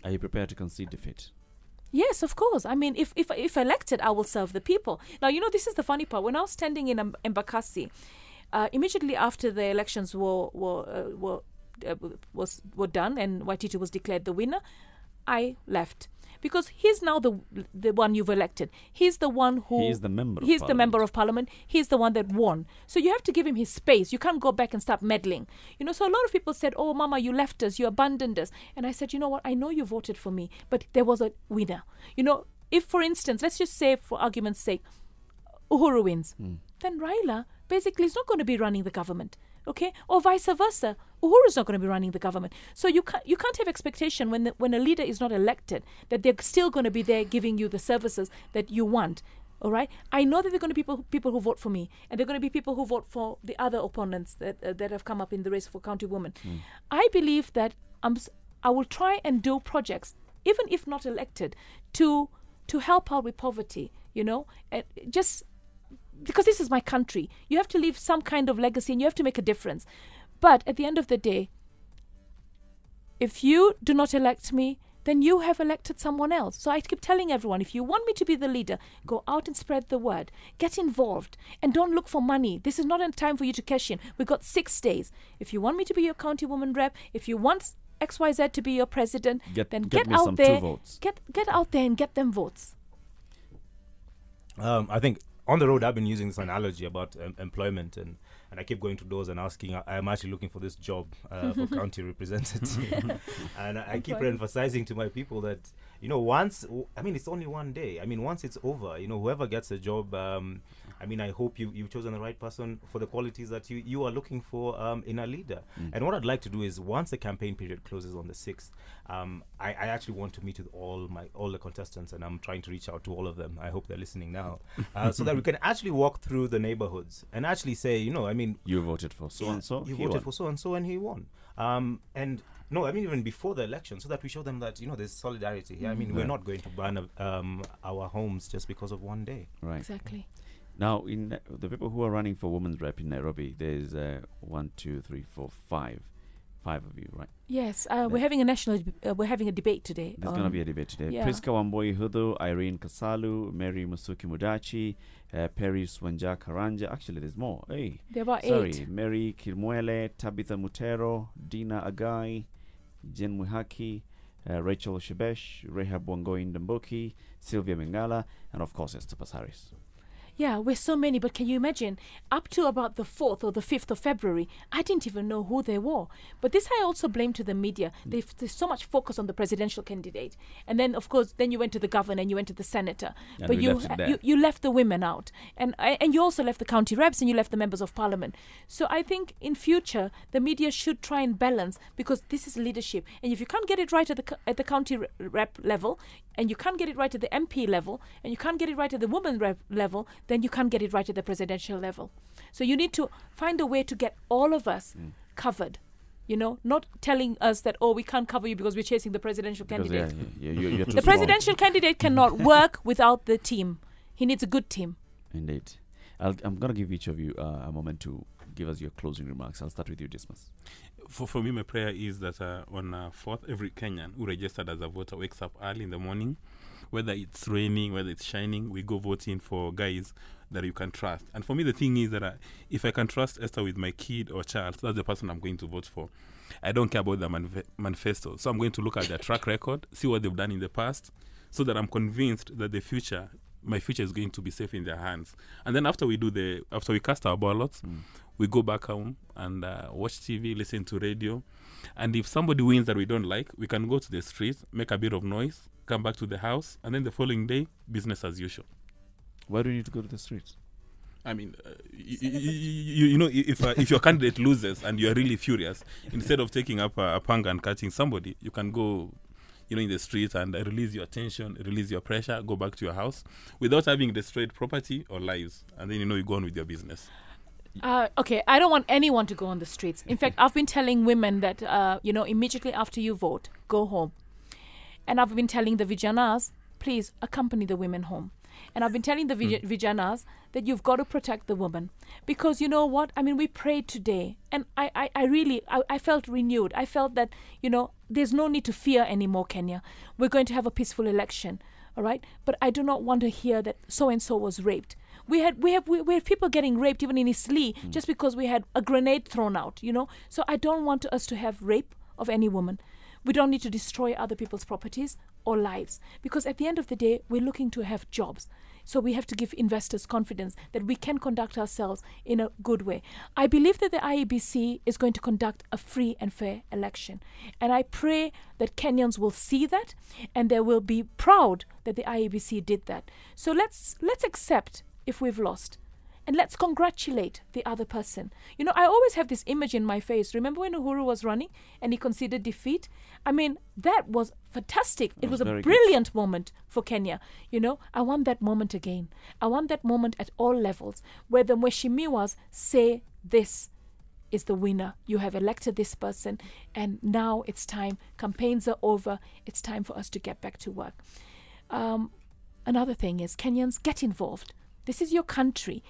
Are you prepared to concede defeat? Yes, of course. I mean, if elected, I will serve the people. Now, this is the funny part. When I was standing in Embakasi, immediately after the elections were done and Waititu was declared the winner, I left. Because he's now the one you've elected. He's the one who... He's the member of He's parliament. the member of parliament. He's the one that won. So you have to give him his space. You can't go back and start meddling. So a lot of people said, oh, Mama, you left us. You abandoned us. And I said, you know what? I know you voted for me, but there was a winner. If, for instance, let's just say, for argument's sake, Uhuru wins, then Raila basically is not going to be running the government. Okay, or vice versa. Uhuru is not going to be running the government. So you can't have expectation when a leader is not elected that they're still going to be there giving you the services that you want. All right. I know that there are going to be people who vote for me, and there are going to be people who vote for the other opponents that have come up in the race for county woman. I believe that I will try and do projects, even if not elected, to help out with poverty. Just. Because this is my country. You have to leave some kind of legacy and you have to make a difference. But at the end of the day, if you do not elect me, then you have elected someone else. So I keep telling everyone, if you want me to be the leader, go out and spread the word. Get involved and don't look for money. This is not a time for you to cash in. We've got 6 days. If you want me to be your county woman rep, if you want XYZ to be your president, then get out there. Get out there and get them votes. I think on the road, I've been using this analogy about employment, and I keep going to doors and asking, I'm actually looking for this job for county representative. And I keep emphasizing to my people that, once, it's only one day. Once it's over, whoever gets a job, I hope you've chosen the right person for the qualities that you are looking for in a leader. And what I'd like to do is, once the campaign period closes on the 6th, I actually want to meet with all the contestants, and I'm trying to reach out to all of them. I hope they're listening now, so that we can actually walk through the neighborhoods and actually say, you voted for so and so. You voted for so and so, and he won. And no, even before the election, so that we show them that there's solidarity. We're not going to burn our homes just because of one day. Right. Exactly. Now, in the people who are running for women's rep in Nairobi, there's 1, 2, 3, 4, 5 of you, right? Yes, we're having a debate today. There's going to be a debate today. Yeah. Priska Wamboi Hudu, Irene Kasalu, Mary Musuki Mudachi, Perry Swanja Karanja. Actually, there's more. Hey, there are about 8. Mary Kirmuele, Tabitha Mutero, Dina Agai, Jen Muhaki, Rachel Shebesh, Rehab Wangoi Ndamboki, Sylvia Mengala, and of course Esther Passaris. Yeah, we're so many, but can you imagine, up to about the 4th or the 5th of February, I didn't even know who they were. But this I also blame to the media. There's so much focus on the presidential candidate. And then, of course, then you went to the governor and you went to the senator. And but you left the women out. And you also left the county reps and you left the members of parliament. So I think in future, the media should try and balance, because this is leadership. And if you can't get it right at the county rep level, and you can't get it right at the MP level, and you can't get it right at the women rep level, then you can't get it right at the presidential level. So you need to find a way to get all of us covered. Not telling us that, we can't cover you because we're chasing the presidential candidate. You're too the presidential candidate cannot work without the team. He needs a good team. Indeed. I'm going to give each of you a moment to give us your closing remarks. I'll start with you, Dismas. For me, my prayer is that on 4th, every Kenyan who registered as a voter wakes up early in the morning, whether it's raining, whether it's shining, we go voting for guys that you can trust. And for me, the thing is that if I can trust Esther with my kid or child, that's the person I'm going to vote for. I don't care about the manifesto. So I'm going to look at their track record, see what they've done in the past, so that I'm convinced that my future is going to be safe in their hands. And then after we cast our ballots, we go back home and watch TV, listen to radio. And if somebody wins that we don't like, we can go to the streets, make a bit of noise, come back to the house, and then the following day, business as usual. Why do you need to go to the streets? If your candidate loses and you're really furious, instead of taking up a panga and cutting somebody, you can go in the streets and release your tension, release your pressure, go back to your house without having destroyed property or lives. And then, you go on with your business. Okay, I don't want anyone to go on the streets. In fact, I've been telling women that, immediately after you vote, go home. And I've been telling the Vijanas, please accompany the women home. And I've been telling the Vijanas that you've got to protect the woman. Because you know what? We prayed today. And I really felt renewed. I felt that, there's no need to fear anymore, Kenya. We're going to have a peaceful election, all right? But I do not want to hear that so-and-so was raped. We have people getting raped even in Eastleigh just because we had a grenade thrown out, you know? So I don't want us to have rape of any woman. We don't need to destroy other people's properties or lives, because at the end of the day, we're looking to have jobs. So we have to give investors confidence that we can conduct ourselves in a good way. I believe that the IEBC is going to conduct a free and fair election. And I pray that Kenyans will see that and they will be proud that the IEBC did that. So let's accept if we've lost. And let's congratulate the other person. You know, I always have this image in my face. Remember when Uhuru was running and he conceded defeat? I mean, that was fantastic. It was a brilliant moment for Kenya. You know, I want that moment again. I want that moment at all levels where the Mheshimiwas say, this is the winner. You have elected this person and now it's time. Campaigns are over. It's time for us to get back to work. Another thing is, Kenyans, get involved. This is your country.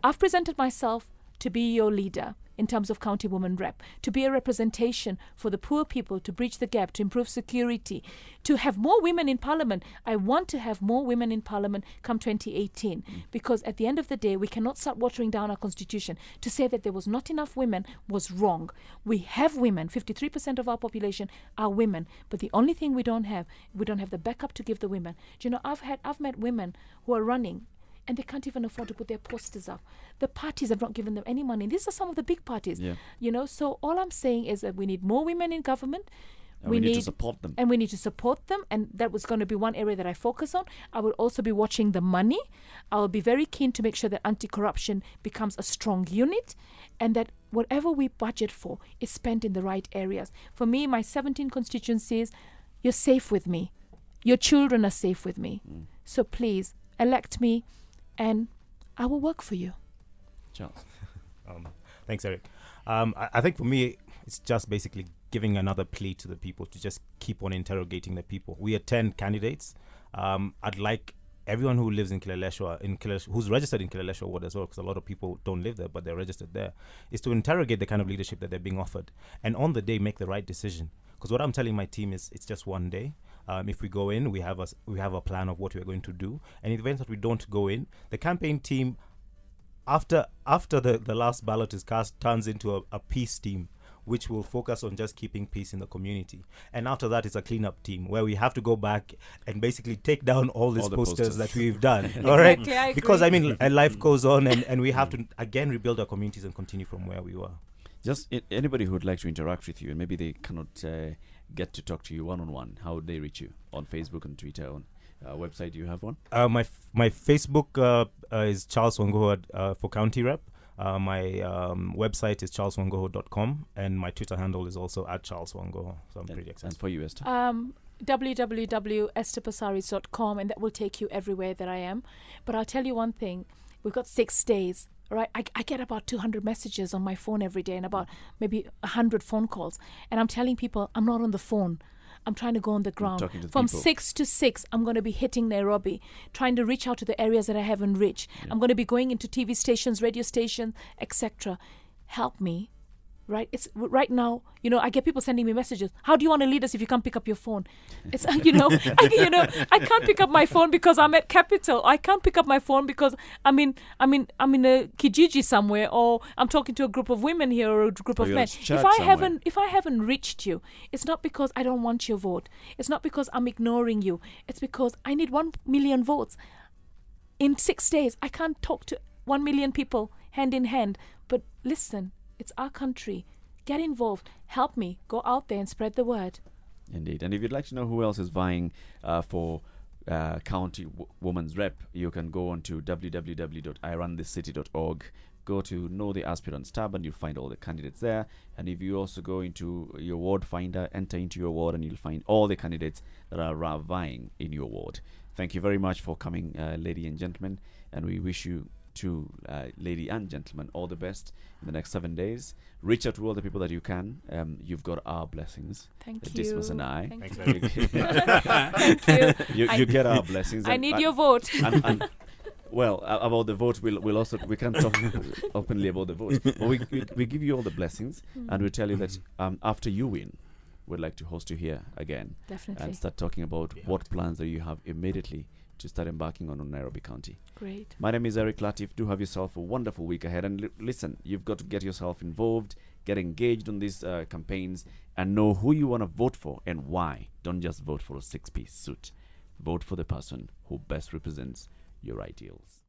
I've presented myself to be your leader in terms of county woman rep, to be a representation for the poor people, to bridge the gap, to improve security, to have more women in parliament. I want to have more women in parliament come 2018, because at the end of the day, we cannot start watering down our constitution. To say that there was not enough women was wrong. We have women. 53% of our population are women, but the only thing we don't have the backup to give the women. Do you know, I've met women who are running and they can't even afford to put their posters up. The parties have not given them any money. These are some of the big parties, you know. So all I'm saying is that we need more women in government. And we need to support them. And we need to support them. And that was going to be one area that I focus on. I will also be watching the money. I will be very keen to make sure that anti-corruption becomes a strong unit and that whatever we budget for is spent in the right areas. For me, my 17 constituencies, you're safe with me. Your children are safe with me. So please, elect me. And I will work for you. Charles. Thanks, Eric. I think for me, it's just basically giving another plea to the people to just keep on interrogating the people. We are 10 candidates. I'd like everyone who lives in Kileleshwa, who's registered in Kileleshwa ward as well, because a lot of people don't live there, but they're registered there, is to interrogate the kind of leadership that they're being offered. And on the day, make the right decision. Because what I'm telling my team is it's just one day. If we go in, we have a plan of what we're going to do. And in the event that we don't go in, the campaign team, after the last ballot is cast, turns into a peace team, which will focus on just keeping peace in the community. And after that, it's a cleanup team where we have to go back and basically take down all these posters that we've done. All right? Exactly, because, I mean, life goes on and we have to, again, rebuild our communities and continue from where we were. Just anybody who would like to interact with you and maybe they cannot get to talk to you one-on-one, how would they reach you? On Facebook and Twitter, on website, do you have one? My Facebook is Charles Wanguhu for County Rep. My website is charleswanguhu.com, and my Twitter handle is also @CharlesWanguhu. So I'm pretty excited. And for you, Esther? www.estherpassaris.com, and that will take you everywhere that I am. But I'll tell you one thing. We've got 6 days. Right, I get about 200 messages on my phone every day and about maybe 100 phone calls. And I'm telling people I'm not on the phone. I'm trying to go on the ground. From 6 to 6, I'm going to be hitting Nairobi, trying to reach out to the areas that I haven't reached. I'm going to be going into TV stations, radio stations, etc. Help me. Right? It's right now, you know, I get people sending me messages. How do you want to lead us if you can't pick up your phone? It's I can't pick up my phone because I'm at Capital. I can't pick up my phone because I'm in a Kijiji somewhere, or I'm talking to a group of women here or a group of men. If I haven't reached you, it's not because I don't want your vote. It's not because I'm ignoring you. It's because I need 1 million votes. In 6 days, I can't talk to 1 million people hand in hand. But listen, it's our country. Get involved. Help me. Go out there and spread the word. Indeed. And if you'd like to know who else is vying for County Women's Rep, you can go on to www.irunthicity.org. Go to Know the Aspirants tab and you'll find all the candidates there. And if you also go into your ward finder, enter into your ward and you'll find all the candidates that are vying in your ward. Thank you very much for coming, ladies and gentlemen. And we wish you to lady and gentlemen all the best in the next 7 days. Reach out to all the people that you can. You've got our blessings. Thank you. Dismas and I. Thanks, Thank you. You get our blessings. I need your vote. And well, about the vote, we'll also, we can't talk openly about the vote, but we give you all the blessings, and we tell you that after you win, we'd like to host you here again Definitely. and start talking about Yeah. what plans that you have immediately to start embarking on Nairobi County. Great. My name is Eric Latif. Do have yourself a wonderful week ahead. And listen, you've got to get yourself involved, get engaged on these campaigns, and know who you want to vote for and why. Don't just vote for a 6-piece suit. Vote for the person who best represents your ideals.